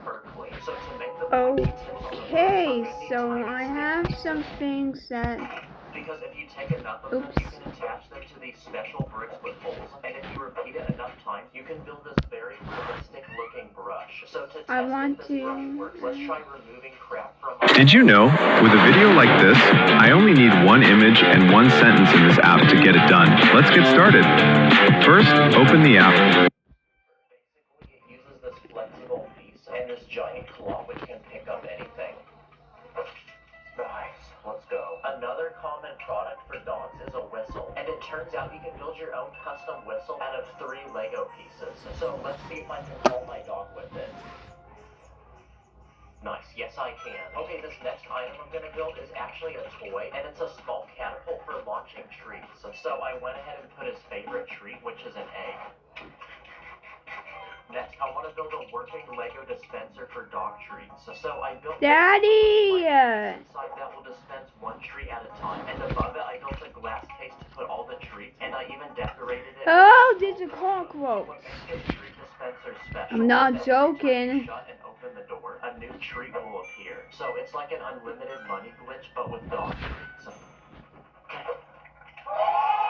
vertically. So to make the more details on the Okay, so I have some things that... Because if you take enough of them, you can attach them to these special bricks with holes. And if you repeat it enough times, you can build this very realistic looking brush. So to test if this brush works, let's try removing crap from... Did you know, with a video like this, I only need one image and one sentence in this app to get it done. Let's get started. First, open the app. Basically, it uses this flexible piece and this giant claw which can pick up anything. Nice, let's go. Another common product for dogs is a whistle, and it turns out you can build your own custom whistle out of 3 Lego pieces. So let's see if I can call my dog with it. Nice, yes I can. Okay, this next item I'm gonna build is actually a toy, and it's a small catapult for launching treats. So I went ahead and put his favorite treat, which is an egg. Next, I want to build a working Lego dispenser for dog treats. So I built Daddy! inside that will dispense 1 treat at a time, and above it I built a glass case to put all the treats, and I even decorated it. Oh, there's a cockroach. What makes this treat dispenser special? I'm not joking. Shut and open the door, a new treat will appear. So it's like an unlimited money glitch, but with dog treats.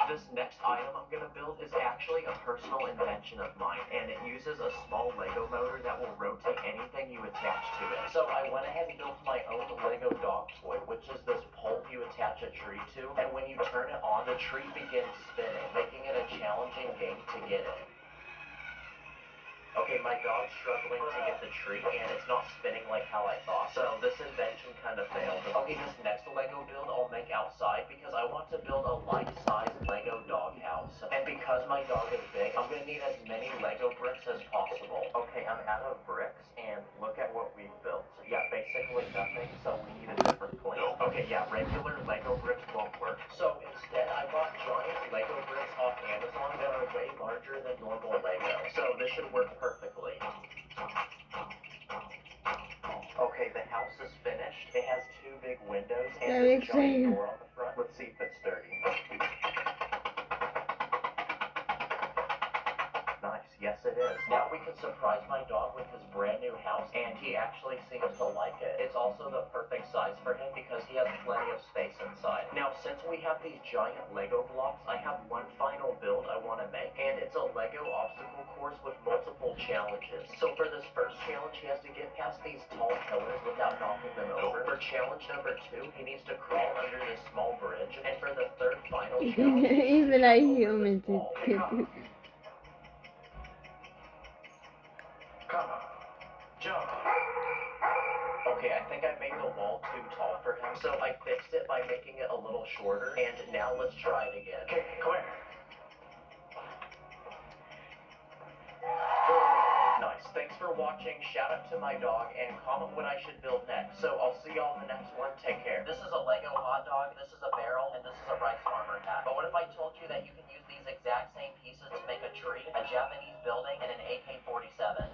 This next item I'm going to build is actually a personal invention of mine, and it uses a small Lego motor that will rotate anything you attach to it. So I went ahead and built my own Lego dog toy, which is this pole you attach a tree to, and when you turn it on, the tree begins spinning, making it a challenging game to get it. Okay, my dog's struggling to get the tree, and it's not spinning like how I thought, so this invention kind of failed. Okay, this next Lego build I'll make outside because I want to build a life-size Lego dog house. And because my dog is big, I'm going to need as many Lego bricks as possible. Okay, I'm out of bricks, and look at what we've built. Yeah, basically nothing, so we need a different plan. Okay, yeah, regular Lego bricks won't work. So instead, I bought giant Lego bricks off Amazon that are way larger than normal Lego. So this should work perfectly. Okay, the house is finished. It has 2 big windows and a giant door on the front. Let's see if it's sturdy. Nice, yes it is. Now we can surprise my dog with his brand new house, and he actually seems to like it. It's also the perfect size for him because he has plenty of space inside. Now since we have these giant Lego blocks, I have one final build I want to make, and it's a Lego obstacle course with multiple challenges. So for this first challenge, he has to get past these tall pillars without knocking them over. For challenge number 2, he needs to crawl under this small bridge, and for the third final challenge, even a human did. Come on, jump. Okay, I think I made the wall too tall for him, so I fixed it by making it a little shorter, and now let's try it again. Okay, come here. Nice, thanks for watching, shout out to my dog, and comment what I should build next. So I'll see y'all in the next one, take care. This is a Lego hot dog, this is a barrel, and this is a rice farmer hat. But what if I told you that you can use these exact same pieces to make a tree, a Japanese building, and an AK-47?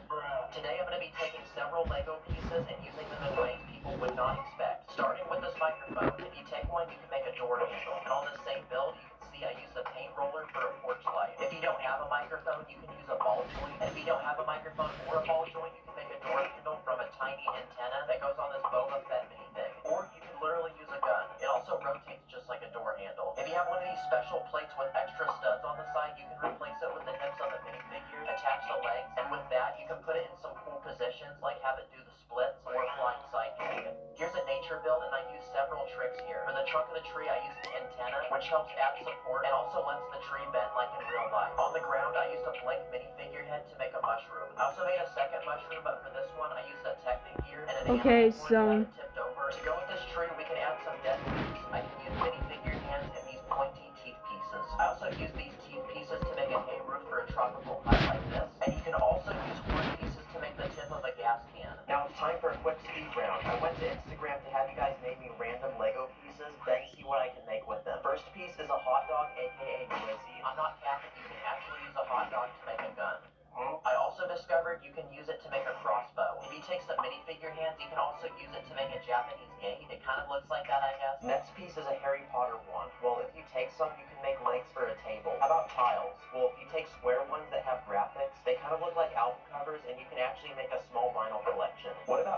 Today I'm going to be taking several Lego pieces and using them in ways people would not expect. Starting with this microphone, if you take one, you can make a door handle. And on this same build, you can see I used a paint roller for a porch light. If you don't have a microphone, you can use a ball joint. And if you don't have a microphone or a ball joint, you can make a door handle from a tiny antenna that goes on this Boba Fett minifig. Or you can literally use a gun. It also rotates just like a door handle. If you have one of these special plates with extra studs on the side, you can replace it with the nips on the minifigure, attach the legs, and with that, you can put it in some cool positions, like have it do the splits or flying sidekick. Here's a nature build, and I use several tricks here. For the trunk of the tree, I used an antenna, which helps add support and also lets the tree bend like in real life. On the ground, I used a blank minifigure head to make a mushroom. I also made a second mushroom, but for this one, I used a Technigear and an animal wood that tipped over. To go with this tree, we can add some dead leaves. I can use minifigure hands and these pointy teeth pieces. I also use these teeth pieces to make a hay roof for a tropical hut like this. And you can also use wood pieces to make the tip of a gas can. Now it's time for a quick speed round. I went to Instagram to have you guys name me random Lego pieces, then see what I can make with them. First piece is a hot dog, aka noisy. I'm not capping, you can actually use a hot dog to make a gun. I also discovered you can use it to make a crossbow. If you take some minifigure hands, you can also use it to make a Japanese gate. It kind of looks like that, I guess. Next piece is a Harry Potter wand. Well, if you take some, you can make legs for a table. How about tiles? Well, if you take square ones that have graphics, they kind of look like album covers, and you can actually make a small vinyl collection.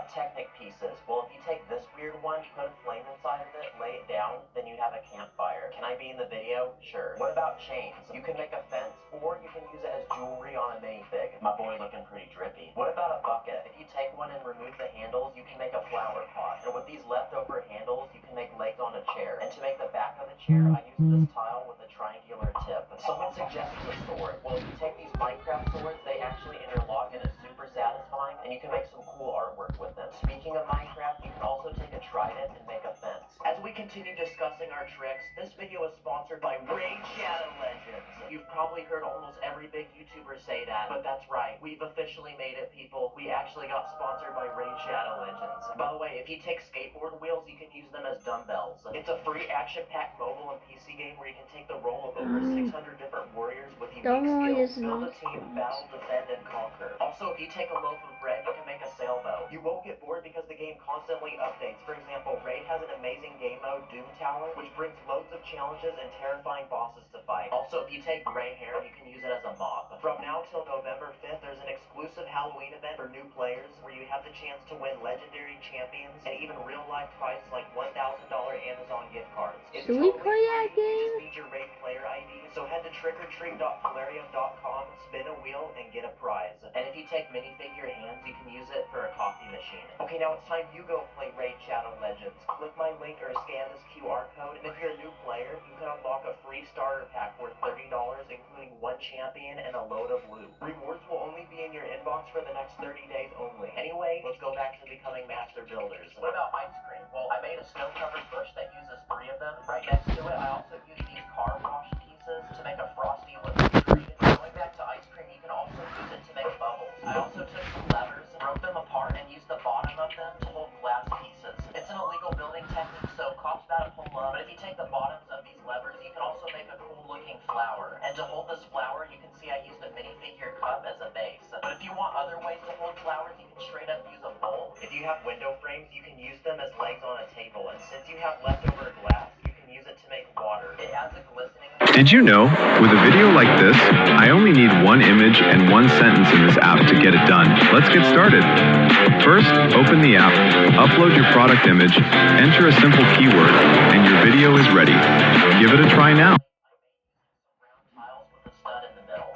about Technic pieces? Well, if you take this weird one, put a flame inside of it, lay it down, then you have a campfire. Can I be in the video? Sure. What about chains? You can make a fence, or you can use it as jewelry on a minifig. My boy looking pretty drippy. What about a bucket? If you take one and remove the handles, you can make a flower pot. And with these leftover handles, you can make legs on a chair. And to make the back of the chair, I use this tile with a triangular tip. Someone suggested a sword. Well, if you take these Minecraft swords, they actually interlock and it's super satisfying, and you can make some cool artwork with them. Speaking of Minecraft, you can also take a trident and make a fence. As we continue discussing our tricks, this video is sponsored by Raid Shadow Legends. You've probably heard almost every big YouTuber say that, but that's right. We've officially made it, people. We actually got sponsored by Raid Shadow Legends. By the way, if you take skateboard wheels, you can use them as dumbbells. It's a free action-packed mobile and PC game where you can take the role of over 600 different warriors with unique skills, build a team, battle, defend, and conquer. Also, if you take a loaf of bread, you can make a sailboat. You won't get bored because the game constantly updates. For example, Raid has an amazing game mode, Doom Tower, which brings loads of challenges and terrifying bosses to fight. Also, if you take gray hair, you can use it as a mop. From now till November 5th, there's an exclusive Halloween event for new players where you have the chance to win legendary champions and even real-life prizes like $1,000 Amazon gift cards. It's Should we totally play that free. You game? just need your Raid player ID. So head to trickortreat.polarium.com, spin a wheel, and get a prize. And if you take minifigure hands, you can use it for a coffee machine. Okay, now it's time you go play Raid Shadow Legends. Click my link or scan this QR code, and if you're a new player, you can unlock a free starter pack worth $30, including one champion and a load of loot. Rewards will only be in your inbox for the next 30 days only. Anyway, let's go back to becoming master builders. What about ice cream? Well, I made a snow-covered bush that uses 3 of them. Right next to it, I also used these car wash pieces to make a frosty looking tree. Going back to ice cream, you can also use it to make bubbles. I also took some levers, broke them apart, and used the bottom of them to hold glass pieces. It's an illegal building technique, so cops gotta pull up. But if you take the bottoms of these levers, you can also make a cool looking flower. And to hold this flower, you can see I used a minifigure cup as a base. But if you want other ways to hold flowers, you can straight up use a bowl. If you have window frames, you can use them as legs on a table. And since you have leftover glass, you can use it to make water. It adds a glistening. Did you know, with a video like this, I only need one image and one sentence in this app to get it done. Let's get started. First, open the app, upload your product image, enter a simple keyword, and your video is ready. Give it a try now.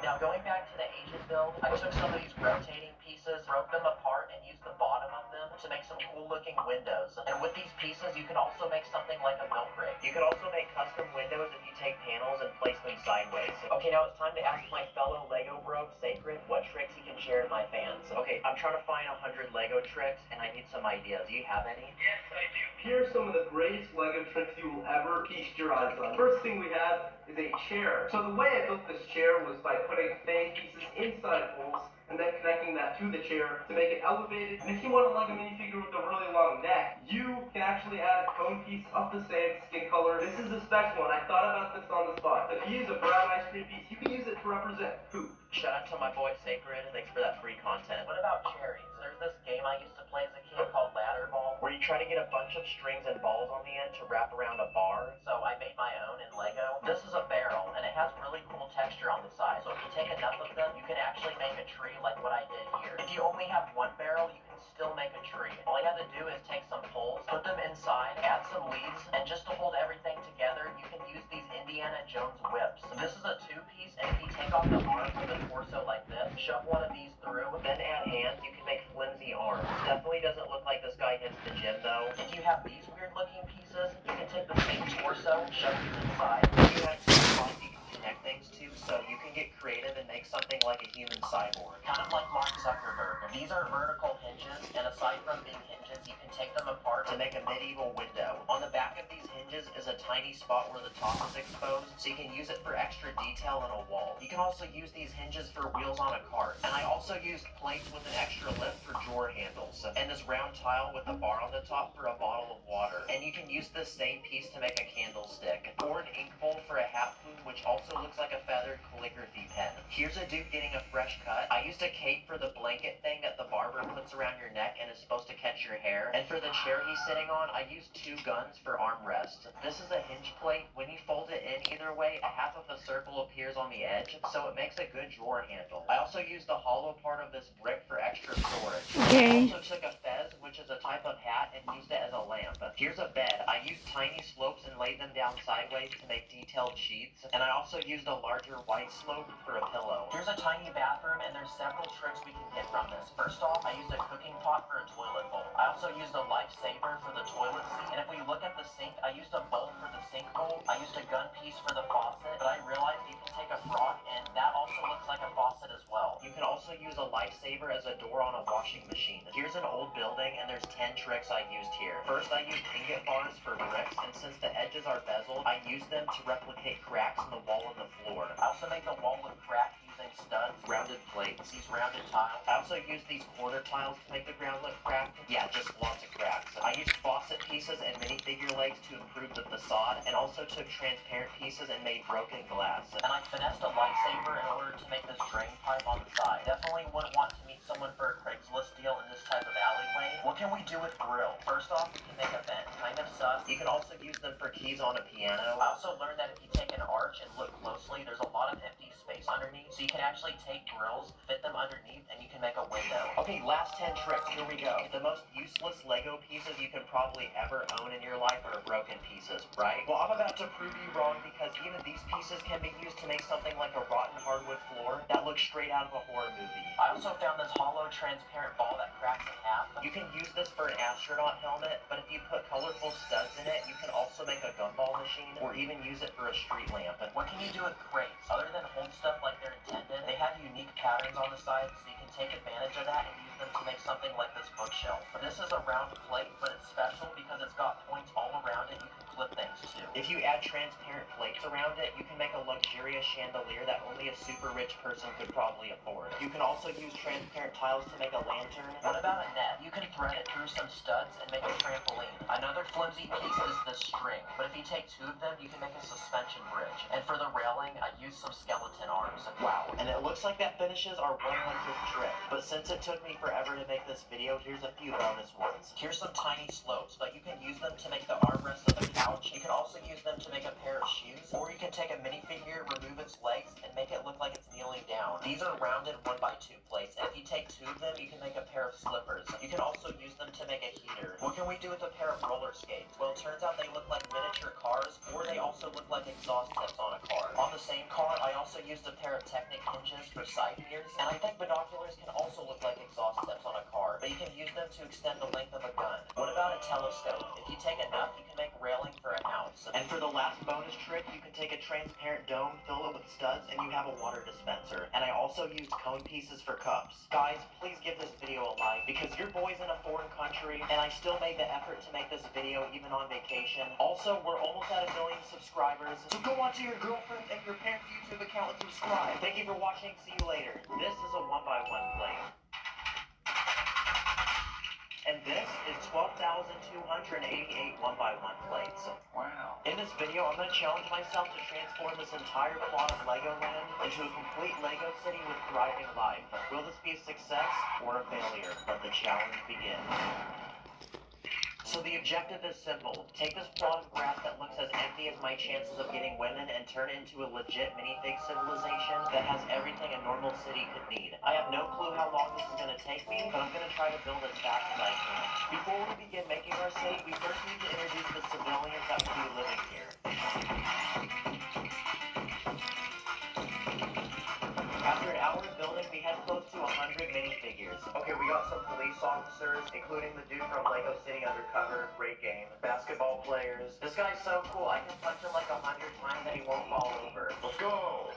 Now going back to the Asian build, I took some of these rotating pieces, broke them apart, and used the bottom of them to make some cool looking windows. And with these pieces, you can also make something like a milk crate. You can also make custom windows if you take panels and place them sideways. Okay, now it's time to ask my fellow Lego bro, Sacred, what tricks he can share to my fans. Okay, I'm trying to find 100 Lego tricks, and I need some ideas. Do you have any? Yes, I do. Here are some of the greatest Lego tricks you will ever feast your eyes on. First thing we have is a chair. So the way I built this chair was by putting fan pieces inside holes and then connecting that to the chair to make it elevated. And if you want a Lego minifigure with a really long neck, you can actually add a cone piece of the same skin color. This is a special one. I thought about this on the spot. If you use a brown ice cream piece, you can use it to represent poop. Shout out to my boy Sacred. Thanks for that free content. What about cherries? There's this game I used to play as a kid called Ladder Ball, where you try to get a bunch of strings and balls on the end to wrap around a bar. So I made my own in Lego. This is a barrel, and it has really cool texture on the side. So if you take enough of them, you can actually make a tree like what I did here. If you only have one barrel, you can still make a tree. All you have to do is take some poles, put them inside, add some leaves, and just to hold everything together, you can use these Indiana Jones whips. So this is a 2-piece, and if you take off the arm from the torso like this, shove one of these through, then add hands, you can make flimsy arms. Definitely doesn't look like this guy hits the gym though. If you have these weird looking pieces, you can take the same torso, shove these inside. You have some spots you can connect things to, so you can get creative and make something like a human cyborg. Kind of like Mark Zuckerberg. These are vertical hinges, and aside from being hinges, you can take them apart to make a medieval window. On the back of these hinges is a tiny spot where the top is exposed, so you can use it for extra detail on a wall. You can also use these hinges for wheels on a cart. And I also used plates with an extra lip for drawer handles, and this round tile with a bar on the top for a bottle of water. And you can use this same piece to make a candlestick, or an ink bowl for a hat plume, which also looks like a feathered calligraphy pen. Here's a dude getting a fresh cut. I used a cape for the blanket thing that the barber puts around your neck and is supposed to catch your hair. And for the chair he's sitting on, I used 2 guns for armrests. This is a hinge plate. When you fold it in either way, a half of a circle appears on the edge, so it makes a good drawer handle. I also used the hollow part of this brick for extra storage. Okay. I also took a fez, which which is a type of hat, and used it as a lamp. Here's a bed. I used tiny slopes and laid them down sideways to make detailed sheets, and I also used a larger white slope for a pillow. Here's a tiny bathroom, and there's several tricks we can get from this. First off, I used a cooking pot for a toilet bowl. I also used a lifesaver for the toilet seat, and if we look at the sink, I used a bowl for the sink bowl. I used a gun piece for the faucet, but I realized you can take a frog, and that also looks like a faucet as well. You can also use a lifesaver as a door on a washing machine. Here's an old building, and there's 10 tricks I used here. First, I used ingot bars for bricks, and since the edges are bezeled, I used them to replicate cracks in the wall and the floor. I also made the wall look cracked using studs, rounded plates, these rounded tiles. I also used these quarter tiles to make the ground look cracked. Yeah, just lots of cracks. I used faucet pieces and minifigure legs to improve the facade, and also took transparent pieces and made broken glass. And I finessed a lifesaver in order to make this drain pipe on the side. Definitely wouldn't want to meet someone for a Craigslist deal in this type of alleyway. What can we do with grills? First off, we can make a vent. Kind of sus. You can also use them for keys on a piano. I also learned that if you take an arch and look closely, there's a lot of empty space underneath, so you can actually take grills, fit them underneath, and you can make a window. Okay, last 10 tricks. Here we go. The most useless Lego pieces you can probably ever own in your life are broken pieces, right? Well, I'm about to prove you wrong, because even these pieces can be used to make something like a rotten hardwood floor that looks straight out of a horror movie. I also found this hollow transparent ball that cracks in half. You can use this for an astronaut helmet, but if you put colorful studs in it, you can also make a gumball machine, or even use it for a street lamp. What can you do with crates? Other than hold stuff like they're intended, they have unique patterns on the side, so you can take advantage of that and use them to make something like this bookshelf. This is a round plate, but it's special because it's got points all around it you can clip things to. If you add transparent plates around it, you can make a luxurious chandelier that only a super rich person could probably afford. You can also use transparent tiles to make a lantern. What about a net? You can thread it through some studs and make a trampoline. Another flimsy piece is the string, but if you take 2 of them, you can make a suspension bridge. And for the railing, I used some skeleton arms. Wow, and it looks like that finishes our 100th trick. But since it took me forever to make this video, here's a few bonus ones. Here's some tiny slopes, but you can use them to make the armrest of a couch. You can also use them to make a pair of shoes, or you can take a minifigure, remove its legs, and make it look like it's kneeling down. These are rounded 1x2 plates, and if you take 2 of them, you can make a pair of slippers. You can also use them to make a heater. What can we do with a pair of roller skates? Well, it turns out they look like miniature cars, or they also look like exhaust tips on a car. On the same car, I also used a pair of Technic hinges for side mirrors, and I think binoculars can also look like exhaust tips on a car, but you can use them to extend the length of a gun. What about a telescope? If you take enough, you can make railing for a house. And for the last bonus trick, you can take a transparent dome, fill it with studs, and you have a water dispenser. And I also used cone pieces for cups. Guys, please give this video a like, because your boy's in a foreign country, and I still made the effort to make this video even on vacation. Also, we're almost at 1 million subscribers, so go onto your girlfriend and your parents' YouTube account and subscribe. Thank you for watching. See you later. This is a 1x1 plate. And this is 12,288 1x1 plates. Wow. In this video, I'm going to challenge myself to transform this entire plot of Legoland into a complete Lego city with thriving life. Will this be a success or a failure? Let the challenge begin. So the objective is simple. Take this plot of grass that looks as empty as my chances of getting women and turn it into a legit minifig civilization that has everything a normal city could need. I have no clue how long this is going to take me, but I'm going to try to build as fast as I can. Before we begin making our city, we first need to introduce the civilians that will be living here. After an hour of building, we had close to 100 minifigures. Okay, we got some police officers, including the dude from Lego City Undercover. Great game. Basketball players. This guy's so cool, I can punch him like 100 times and he won't fall over. Let's go!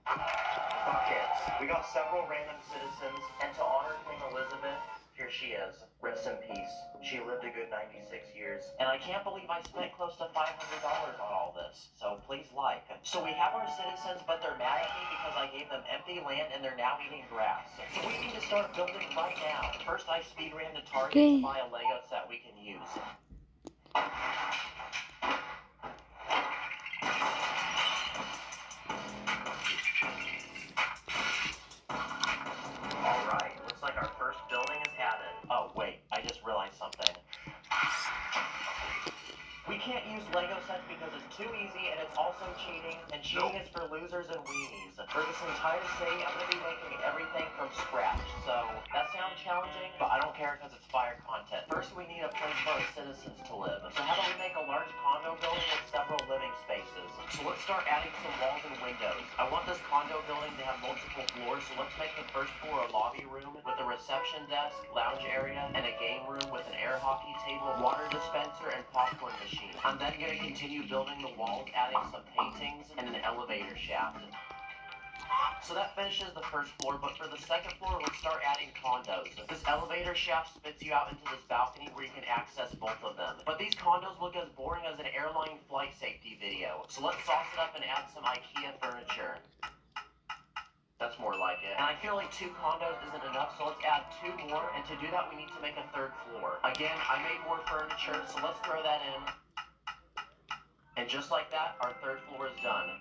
Buckets. We got several random citizens, and to honor Queen Elizabeth, here she is. Rest in peace. She lived a good 96 years. And I can't believe I spent close to $500 on all this. So please like. So we have our citizens, but they're mad at me because I gave them empty land and they're now eating grass. So we need to start building right now. First, I speed ran to Target to buy a Lego set we can use. Alright, looks like our first building is added. Oh wait, I just realized something. We can't use Lego sets because it's too easy and it's also cheating, and cheating is for losers and weenies. For this entire city, I'm going to be making everything from scratch, so that sounds challenging, but I don't care because it's fire content. First, we need a place for our citizens to live. So how about we make a large condo building with several living spaces? So let's start adding some walls and windows. I want this condo building to have multiple floors, so let's make the first floor a lobby room with a reception desk, lounge area, and a game room with an air hockey table, water dispenser, and popcorn machine. I'm then going to continue building the walls, adding some paintings and an elevator shaft. So that finishes the first floor, but for the second floor, let's start adding condos. This elevator shaft spits you out into this balcony where you can access both of them. But these condos look as boring as an airline flight safety video. So let's sauce it up and add some IKEA furniture. That's more like it. And I feel like 2 condos isn't enough, so let's add 2 more. And to do that, we need to make a 3rd floor. Again, I made more furniture, so let's throw that in. And just like that, our 3rd floor is done.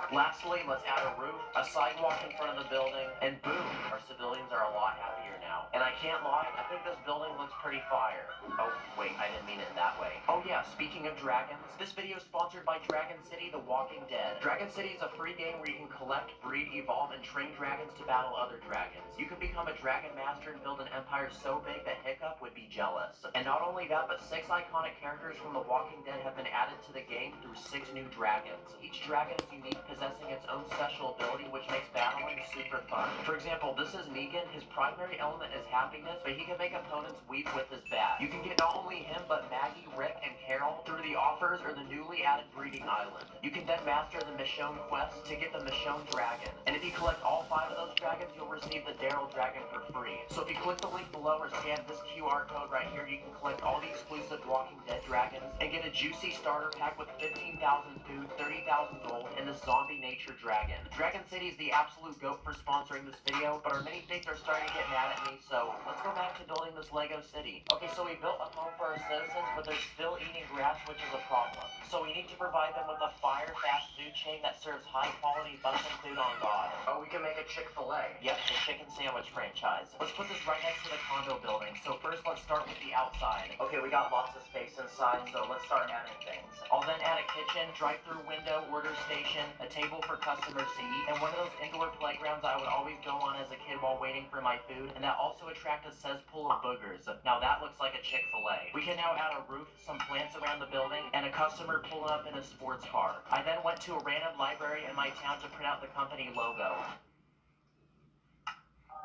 Lastly, let's add a roof, a sidewalk in front of the building, and boom, our civilians are a lot happier now. And I can't lie, I think this building looks pretty fire. Oh, wait, I didn't mean it that way. Oh yeah, speaking of dragons, this video is sponsored by Dragon City: The Walking Dead. Dragon City is a free game where you can collect, breed, evolve, and train dragons to battle other dragons. You can become a dragon master and build an empire so big that Hiccup would be jealous. And not only that, but 6 iconic characters from The Walking Dead have been added to the game through 6 new dragons. Each dragon is unique, possessing its own special ability, which makes battling super fun. For example, this is Negan. His primary element is happiness, but he can make opponents weep with his bat. You can get not only him, but Maggie, Rick, and Carol through the offers or the newly added Breeding Island. You can then master the Michonne quest to get the Michonne dragon. And if you collect all 5 of those dragons, you'll receive the Daryl dragon for free. So if you click the link below or scan this QR code right here, you can collect all the exclusive Walking Dead dragons and get a juicy starter pack with 15,000 food, 30,000 gold, and the zombie nature dragon. Dragon City is the absolute GOAT for sponsoring this video, but our mini fakes are starting to get mad at me, so let's go back to building this Lego city. Okay, so we built a home for our citizens, but they're still eating grass, which is a problem. So we need to provide them with a fire fast food chain that serves high quality bussin' food on God. Oh, we can make a Chick-fil-A. Yep, the chicken sandwich franchise. Let's put this right next to the condo building. So first, let's start with the outside. Okay, we got lots of space inside, so let's start adding things. I'll then add a kitchen, drive-through window, order station, a table for customers to eat, and one of those indoor playgrounds I would always go on as a kid while waiting for my food, and that also attract a cesspool of boogers. Now that looks like a Chick-fil-A. We can now add a roof, some plants around the building, and a customer pulling up in a sports car. I then went to a random library in my town to print out the company logo.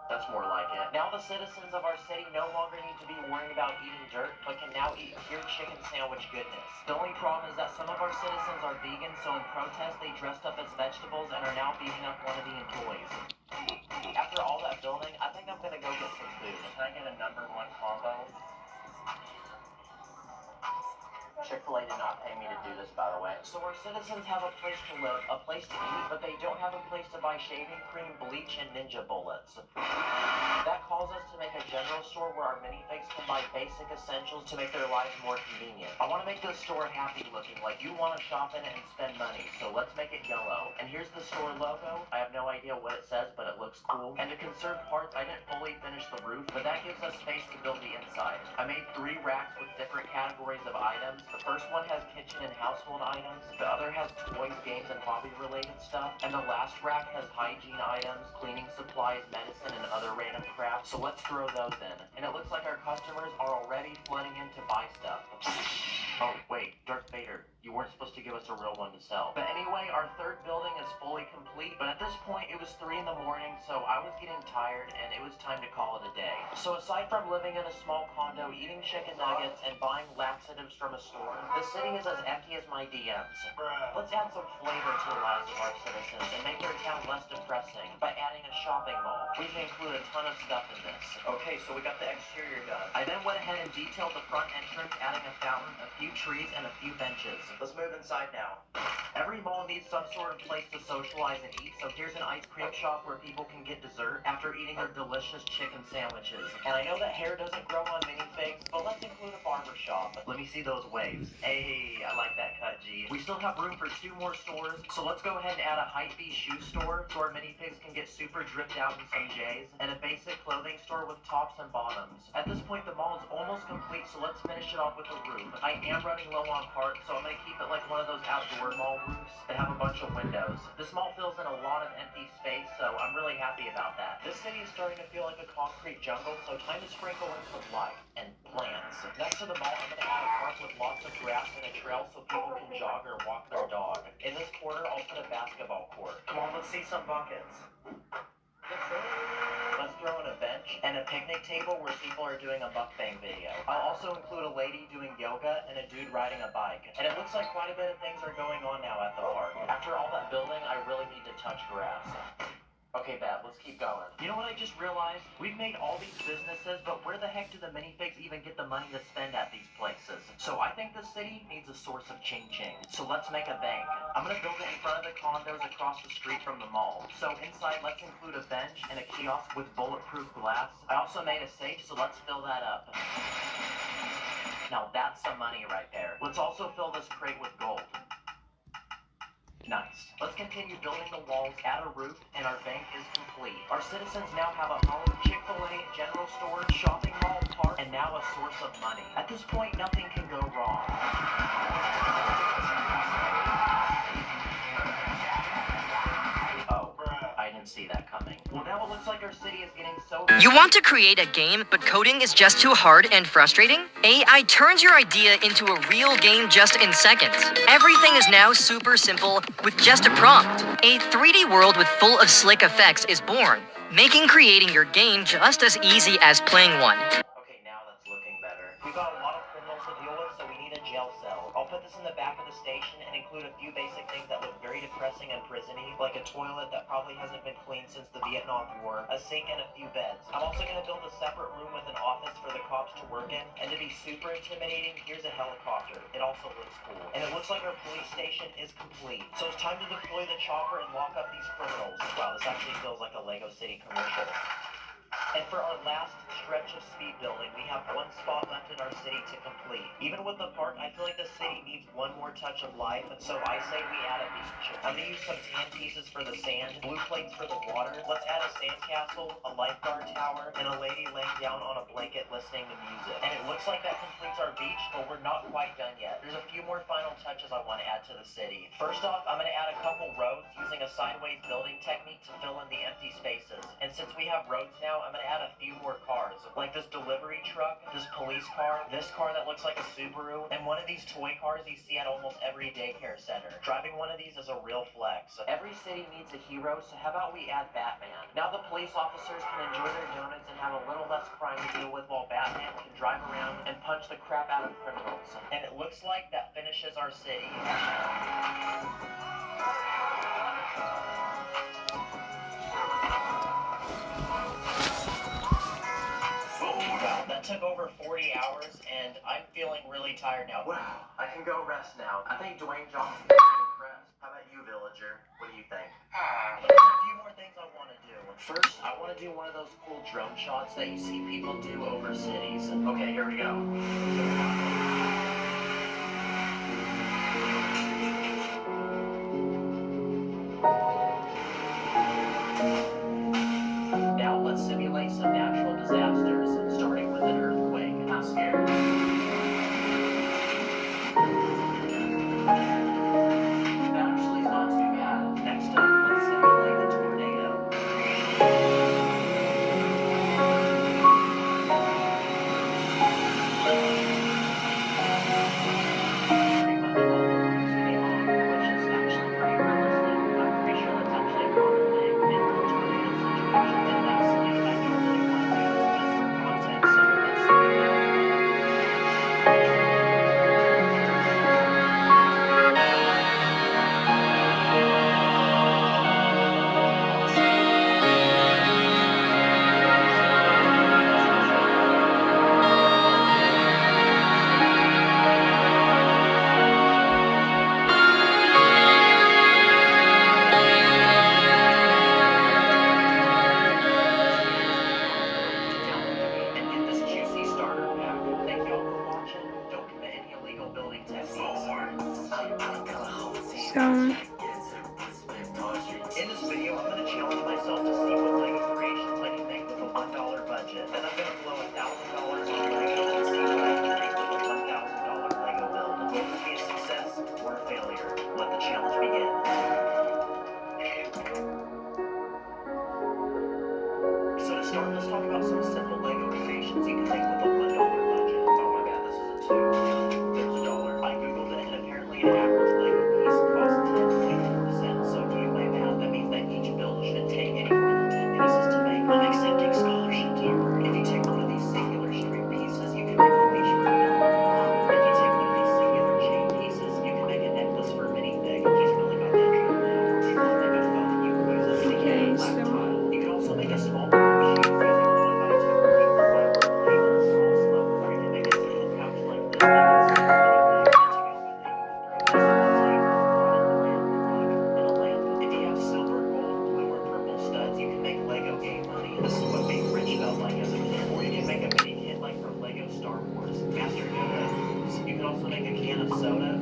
That's more like it. Now the citizens of our city no longer need to be worrying about eating dirt, but can now eat pure chicken sandwich goodness. The only problem is that some of our citizens are vegan, so in protest they dressed up as vegetables and are now beating up one of the employees. After all that building, I think I'm gonna go get some food. Can I get a #1 combo? Chick-fil-A did not pay me to do this, by the way. So our citizens have a place to live, a place to eat, but they don't have a place to buy shaving cream, bleach, and ninja bullets. That calls us to make a general store where our minifigs can buy basic essentials to make their lives more convenient. I want to make this store happy looking, like you want to shop in it and spend money, so let's make it yellow. And here's the store logo. I have no idea what it says, but it looks cool. And to conserve parts, I didn't fully finish the roof, but that gives us space to build the inside. I made 3 racks with different categories of items. The first one has kitchen and household items, the other has toys, games, and hobby-related stuff, and the last rack has hygiene items, cleaning supplies, medicine, and other random crap, so let's throw those in. And it looks like our customers are already flooding in to buy stuff. Oh, wait, Darth Vader, you weren't supposed to give us a real one to sell. But anyway, our 3rd building is fully complete, but at this point it was 3 in the morning, so I was getting tired, and it was time to call it a day. So aside from living in a small condo, eating chicken nuggets, and buying laxatives from a store, the city is as empty as my DMs. Let's add some flavor to the lives of our citizens and make their town less depressing by adding a shopping mall. We can include a ton of stuff in this. Okay, so we got the exterior done. I then went ahead and detailed the front entrance, adding a fountain, a few trees, and a few benches. Let's move inside now. Every mall needs some sort of place to socialize and eat, so here's an ice cream shop where people can get dessert after eating their delicious chicken sandwiches. And I know that hair doesn't grow on minifigs, but let's include a barber shop. top. Let me see those waves. Hey, I like that cut, G. We still have room for 2 more stores, so let's go ahead and add a hypebeast shoe store so our mini pigs can get super dripped out in some J's, and a basic clothing store with tops and bottoms. At this point, the mall is almost complete, so let's finish it off with a roof. I am running low on parts, so I'm going to keep it like one of those outdoor mall roofs that have a bunch of windows. This mall fills in a lot of empty space, so I'm really happy about that. This city is starting to feel like a concrete jungle, so time to sprinkle in some life and plants. Next to the mall, I'm going to add a park with lots of grass and a trail so people can jog or walk their dog. In this corner, I'll put a basketball court. Come on, let's see some buckets. Let's throw in a bench and a picnic table where people are doing a mukbang video. I'll also include a lady doing yoga and a dude riding a bike. And it looks like quite a bit of things are going on now at the park. After all that building, I really need to touch grass. Okay, Bab, let's keep going. You know what I just realized? We've made all these businesses, but where the heck do the minifigs even get the money to spend at these places? So I think the city needs a source of ching-ching. So let's make a bank. I'm gonna build it in front of the condos across the street from the mall. So inside, let's include a bench and a kiosk with bulletproof glass. I also made a safe, so let's fill that up. Now that's some money right there. Let's also fill this crate with gold. Nice. Let's continue building the walls, add a roof, and our bank is complete. Our citizens now have a home, Chick-fil-A, general store, shopping mall, park, and now a source of money. At this point, nothing can go wrong. I didn't see that coming. Well, now it looks like our city is getting so... You want to create a game, but coding is just too hard and frustrating? AI turns your idea into a real game just in seconds. Everything is now super simple with just a prompt. A 3D world with full of slick effects is born, making creating your game just as easy as playing one. Okay, now that's looking better. We've got a lot of criminals to deal with, so we need a jail cell. I'll put this in the back of the station and include a few basic things that look very depressing and prison-y, like a toilet that probably hasn't been cleaned since the Vietnam War, a sink, and a few beds. I'm also going to build a separate room with an office for the cops to work in, and to be super intimidating, here's a helicopter. It also looks cool. And it looks like our police station is complete. So it's time to deploy the chopper and lock up these criminals. Wow, this actually feels like a Lego City commercial. And for our last stretch of speed building, we have one spot left in our city to complete. Even with the park, I feel like the city needs one more touch of life, so I say we add a beach. I'm going to use some tan pieces for the sand, blue plates for the water. Let's add a sandcastle, a lifeguard tower, and a lady laying down on a blanket listening to music. And it looks like that completes our beach, but we're not quite done yet. There's a few more final touches I want to add to the city. First off, I'm going to add a couple roads using a sideways building technique to fill in the empty spaces. And since we have roads now, I'm going to add a few more cars, like this delivery truck, this police car, this car that looks like a Subaru, and one of these toy cars you see at almost every daycare center. Driving one of these is a real flex. Every city needs a hero, so how about we add Batman? Now the police officers can enjoy their donuts and have a little less crime to deal with while Batman can drive around and punch the crap out of criminals. And it looks like that finishes our city. That took over 40 hours, and I'm feeling really tired now. Wow, I can go rest now. I think Dwayne Johnson's impressed. How about you, villager? What do you think? There's a few more things I want to do. First, I want to do one of those cool drone shots that you see people do over cities. Okay, here we go. Now let's simulate some natural disasters, starting with an earthquake. I'm scared. That actually is not too bad. Next up, let's simulate a tornado. So, In this video, I'm going to challenge myself to see what LEGO creations I can make with a $1 budget. Then I'm going to blow $1,000 on LEGO and see what I can make with a $1,000 LEGO build. Will this be a success or a failure? Let the challenge begin. So to start, let's talk about some simple LEGO creations you can make with a $1 budget. Oh my god, this is a 2. There's $1. I googled it, and apparently an average LEGO piece costs 10.4 cents. So doing my math, that means that each build shouldn't take any more than 10 pieces to make. I'm accepting scholarship, Tucker. If you take one of these singular string pieces, you can make a leash for a dog. If you take one of these singular chain pieces, you can make a necklace for a minifig. He's really got that dream now. Or if you want to make a phone, you can use it to make a black tile. You can also make a small pair of shoes using a 1x2 or 8x1 plate and a small slope. Or you can make a seated couch like this that can sit on a minifig. And to go with it, you can throw this little table, rod in the lamp, rug, and a lamp. If you have silver, gold, blue, or purple studs, you can make Lego game money. This is what being rich felt like as a kid. Or you can make a mini kit like from Lego Star Wars, Master Yoda. You can also make a can of soda.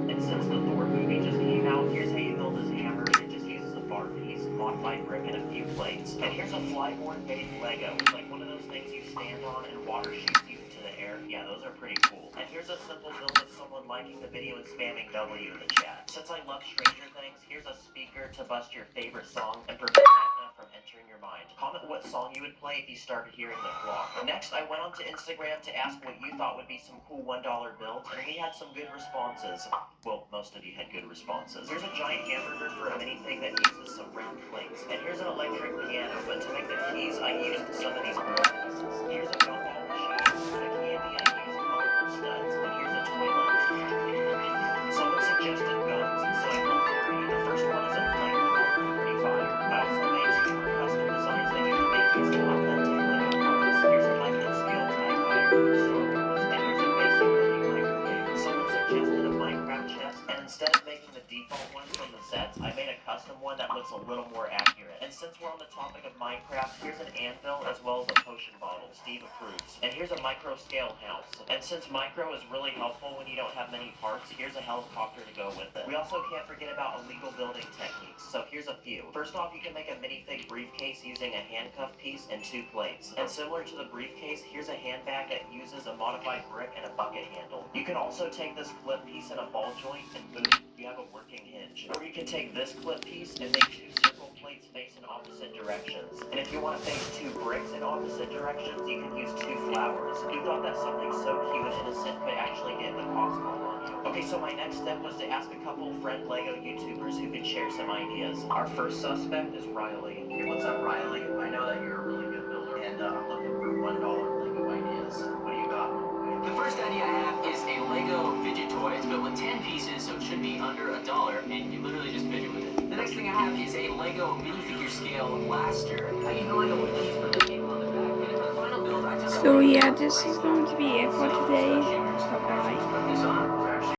And since the Thor movie just came out, here's how you build this hammer. It just uses a bar piece, modified brick, and a few plates. And here's a flyboard-based Lego. It's like one of those things you stand on and water shoots you into the air. Yeah, those are pretty cool. And here's a simple build of someone liking the video and spamming W in the chat. Since I love Stranger Things, here's a speaker to bust your favorite song and prevent Edna from entering your mind. Comment what song you would play if you started hearing the clock. Next, I went onto Instagram to ask what you thought would be some cool $1 builds, and we had some good responses. Well, most of you had good responses. Here's a giant hamburger for a minifig that uses some round plates. And here's an electric piano, but to make the keys, I used some of these wood pieces. Here's a gumball machine. For the candy, I used colorful studs. And here's a toilet. Someone suggested guns, so I built 3. The first one is a flamethrower, pretty fire. I also made 2 more custom designs that you can make using authentic Lego parts. Here's a micro-scale TIE fighter for Star Wars. And here's a basic looking microwave. Someone suggested a Minecraft chest, and instead of making the default one from the sets, I made a custom one that looks a little more accurate. And since we're on the topic of Minecraft, here's an anvil as well as a potion bottle. Steve approves. And here's a micro-scale house. And since micro is really helpful when you don't have many parts, here's a helicopter to go with it. We also can't forget about illegal building techniques, so here's a few. First off, you can make a minifig briefcase using a handcuff piece and 2 plates. And similar to the briefcase, here's a handbag that uses a modified brick and a bucket handle. You can also take this clip piece and a ball joint, and boom, you have a working hinge. Or you can take this clip piece and make 2 circle plates face in opposite directions. And if you want to face 2 bricks in opposite directions, you can use 2 flowers. We thought that something so cute and innocent could actually get the cops called on you. Okay, so my next step was to ask a couple friend Lego YouTubers who could share some ideas. Our first suspect is Riley. Hey, what's up, Riley? I know that you're a really good builder, and I'm looking for $1 Lego ideas. What do you got? The first idea I have is a Lego fidget toy. It's built with 10 pieces, so it should be under $1, and you literally just fidget with it. The next thing I have is a Lego minifigure scale blaster. I use the Lego winches for the cable on the back, and for the final build, I just so yeah, this is going to be it for today. So bye.